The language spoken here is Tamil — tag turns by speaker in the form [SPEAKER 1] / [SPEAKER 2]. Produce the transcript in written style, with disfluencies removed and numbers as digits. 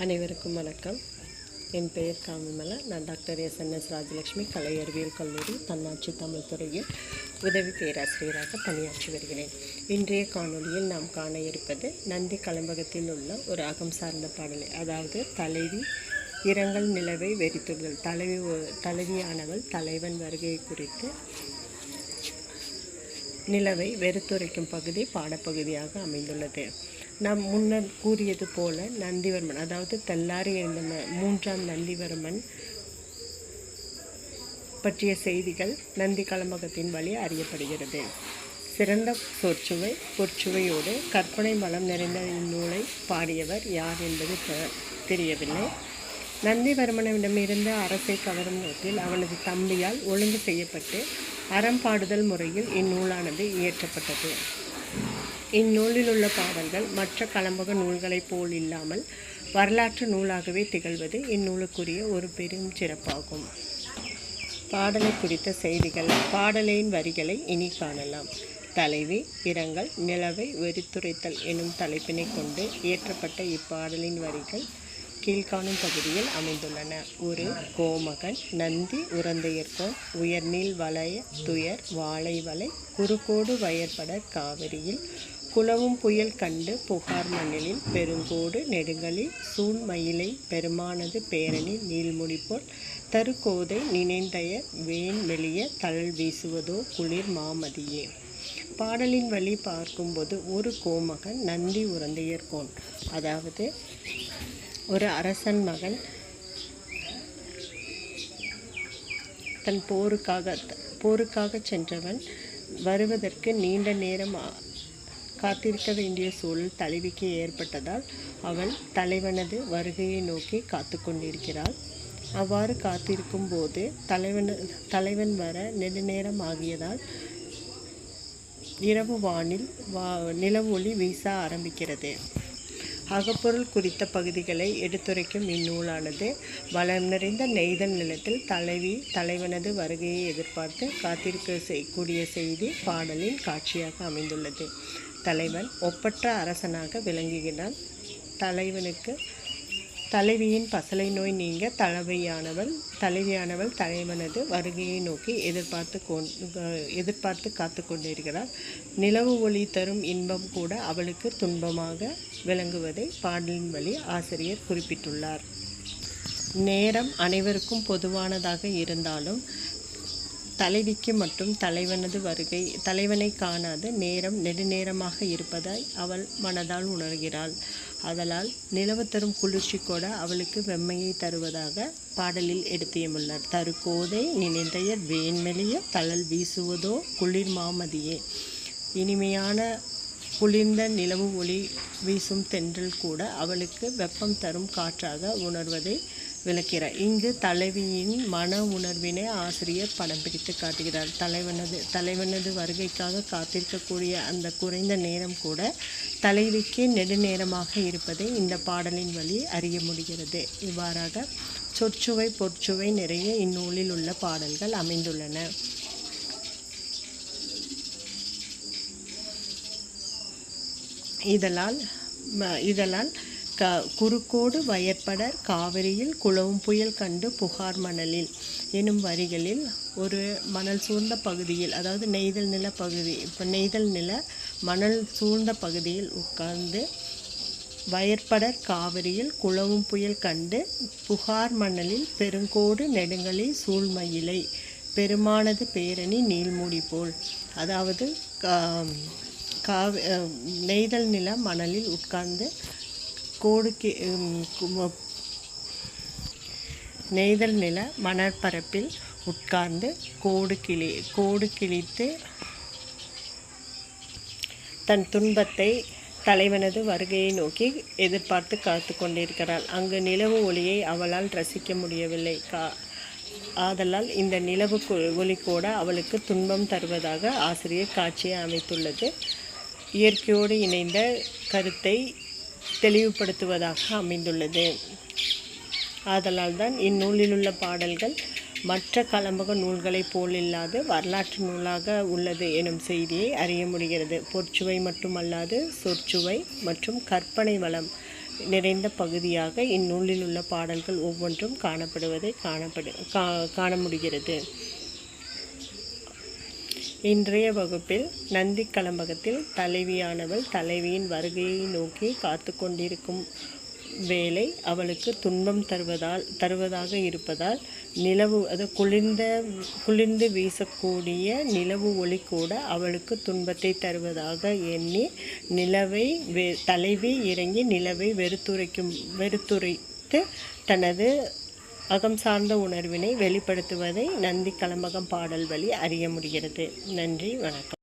[SPEAKER 1] அனைவருக்கும் வணக்கம். என் பெயர் காமிமலா. நான் டாக்டர் எஸ் ராஜலட்சுமி கலை அறிவியல் கல்லூரி தன்னாட்சி தமிழ் துறையில் உதவி பேராசிரியராக பணியாற்றி வருகிறேன். இன்றைய காணொளியில் நாம் காண இருப்பது நந்தி கலம்பகத்தில் உள்ள ஒரு அகம் சார்ந்த பாடலை, அதாவது தலைவி இரங்கல் நிலவை வெறித்துள்ளல். தலைவியானவள் தலைவன் வருகை குறித்து நிலவை வெறுத்துரைக்கும் பகுதி பாடப்பகுதியாக அமைந்துள்ளது. நாம் முன்னர் கூறியது போல நந்திவர்மன், அதாவது தெல்லாரி எழுந்த 3ஆம் நந்திவர்மன் பற்றிய செய்திகள் நந்தி கலம்பகத்தின் வழி அறியப்படுகிறது. சிறந்த சொற்சுவை பொற்சுவையோடு கற்பனை வளம் நிறைந்த இந்நூலை பாடியவர் யார் என்பது தெரியவில்லை. நந்திவர்மனிடமிருந்து அரசை கவரும் நோக்கில் அவனது தம்பியால் ஒழுங்கு செய்யப்பட்டு அறம்பாடுதல் முறையில் இந்நூலானது இயற்றப்பட்டது. இந்நூலில் உள்ள பாடல்கள் மற்ற கலம்பக நூல்களைப் போல் இல்லாமல் வரலாற்று நூலாகவே திகழ்வது இந்நூலுக்குரிய ஒரு பெரும் சிறப்பாகும். பாடலை குறித்த செய்திகள். பாடலின் வரிகளை இனி காணலாம். தலைவி இரங்கல் நிலவை வெறித்துரைத்தல் எனும் தலைப்பினை கொண்டு இயற்றப்பட்ட இப்பாடலின் வரிகள் கீழ்காணும் பகுதியில் அமைந்துள்ளன. ஒரு கோமகன் நந்தி உரந்தையர்கோன் உயர்நீள் வளைய துயர் வாழை வலை குறுக்கோடு வயற்பட காவிரியில் குளவும் புயல் கண்டு புகார் மண்ணிலில் பெருங்கோடு நெடுங்கலி சூழ்மயிலை பெருமானது பேரணி நீள்முடிப்போல் தருகோதை நினைந்தயர் வேன் மெலிய தழல் வீசுவதோ குளிர் மாமதியே. பாடலின் வழி பார்க்கும்போது ஒரு கோமகன் நந்தி உரந்தையர்கோன், அதாவது ஒரு அரசன் மகன் தன் போருக்காக சென்றவன் வருவதற்கு நீண்ட நேரம் காத்திருக்க வேண்டிய சூழல் தலைவிக்கு ஏற்பட்டதால் அவள் தலைவனது வருகையை நோக்கி காத்து கொண்டிருக்கிறாள். அவ்வாறு காத்திருக்கும் போது தலைவன் வர நெடுநேரம் ஆகியதால் இரவு வானில் நிலவு ஒளி வீச ஆரம்பிக்கிறது. அகப்பொருள் குறித்த பகுதிகளை எடுத்துரைக்கும் இந்நூலானது வளம் நிறைந்த நெய்தல் நிலத்தில் தலைவனது வருகையை எதிர்பார்த்து காத்திருக்க கூடிய செய்தி பாடலின் காட்சியாக அமைந்துள்ளது. தலைவன் ஒப்பற்ற அரசனாக விளங்குகிறான். தலைவியின் பசலை நோய் நீங்க தலைவியானவள் தலைவனது வருகையை நோக்கி எதிர்பார்த்து காத்து கொண்டிருக்கிறார். நிலவு ஒளி தரும் இன்பம் கூட அவளுக்கு துன்பமாக விளங்குவதை பாடலின் வழி ஆசிரியர் குறிப்பிட்டுள்ளார். நேரம் அனைவருக்கும் பொதுவானதாக இருந்தாலும் தலைவிக்கு மட்டும் தலைவனை காணாத நேரம் நெடுநேரமாக இருப்பதாய் அவள் மனதால் உணர்கிறாள். அதனால் நிலவு தரும் குளிர்ச்சி கூட அவளுக்கு வெம்மையை தருவதாக பாடலில் எடுத்தியமுள்ளார். தருகோதை நினைந்தையர் வேன்மெலிய தழல் வீசுவதோ குளிர் மாமதியே. இனிமையான குளிர்ந்த நிலவு ஒளி வீசும் தென்றல் கூட அவளுக்கு வெப்பம் தரும் காற்றாக உணர்வதை விளக்கிறார். இங்கு தலைவியின் மன உணர்வினை ஆசிரியர் படம் பிடித்து காட்டுகிறார். தலைவனது வருகைக்காக காத்திருக்கக்கூடிய அந்த குறைந்த நேரம் கூட தலைவிக்கு நெடுநேரமாக இருப்பதை இந்த பாடலின் வழி அறிய முடிகிறது. இவ்வாறாக சொற்சுவை பொற்சுவை நிறைய இந்நூலில் உள்ள பாடல்கள் அமைந்துள்ளன. இதழால் குறுக்கோடு வயற்படர் காவிரியில் குளவும் புயல் கண்டு புகார் மணலில் எனும் வரிகளில் ஒரு மணல் சூழ்ந்த பகுதியில், அதாவது நெய்தல் நில மணல் சூழ்ந்த பகுதியில் உட்கார்ந்து வயற்படர் காவிரியில் குளவும் புயல் கண்டு புகார் மணலில் பெருங்கோடு நெடுங்கலி சூழ்மயிலை பெருமானது பேரணி நீள்மூடி போல், அதாவது நெய்தல் நில மணலில் உட்கார்ந்து நெய்தல் நில மணற்பரப்பில் உட்கார்ந்து கோடு கிழித்து தன் துன்பத்தை தலைவனது வருகையை நோக்கி எதிர்பார்த்து காத்து கொண்டிருக்கிறாள். அங்கு நிலவு ஒளியை அவளால் ரசிக்க முடியவில்லை. ஆதலால் இந்த நிலவு ஒளி கூட அவளுக்கு துன்பம் தருவதாக ஆசிரியர் காட்சியை அமைத்துள்ளது. இயற்கையோடு இணைந்த கருத்தை தெளிவுபடுத்துவதாக அமைந்துள்ளது. ஆதலால் தான் இந்நூலிலுள்ள பாடல்கள் மற்ற கலம்பக நூல்களைப் போலில்லாது வரலாற்று நூலாக உள்ளது எனும் செய்தியை அறிய முடிகிறது. பொற்சுவை மட்டுமல்லாது சொற்சுவை மற்றும் கற்பனை வளம் நிறைந்த பகுதியாக இந்நூலில் உள்ள பாடல்கள் ஒவ்வொன்றும் காண முடிகிறது. இன்றைய வகுப்பில் நந்தி கலம்பகத்தில் தலைவியானவள் தலைவியின் வருகையை நோக்கி காத்து கொண்டிருக்கும் வேளை அவளுக்கு துன்பம் தருவதாக இருப்பதால் நிலவு குளிர்ந்து வீசக்கூடிய நிலவு ஒளி கூட அவளுக்கு துன்பத்தை தருவதாக எண்ணி தலைவி இறங்கி நிலவை வெறுத்துரைத்து தனது அகம் சார்ந்த உணர்வினை வெளிப்படுத்துவதை நந்தி கலம்பகம் பாடல் வழி அறிய முடிகிறது. நன்றி, வணக்கம்.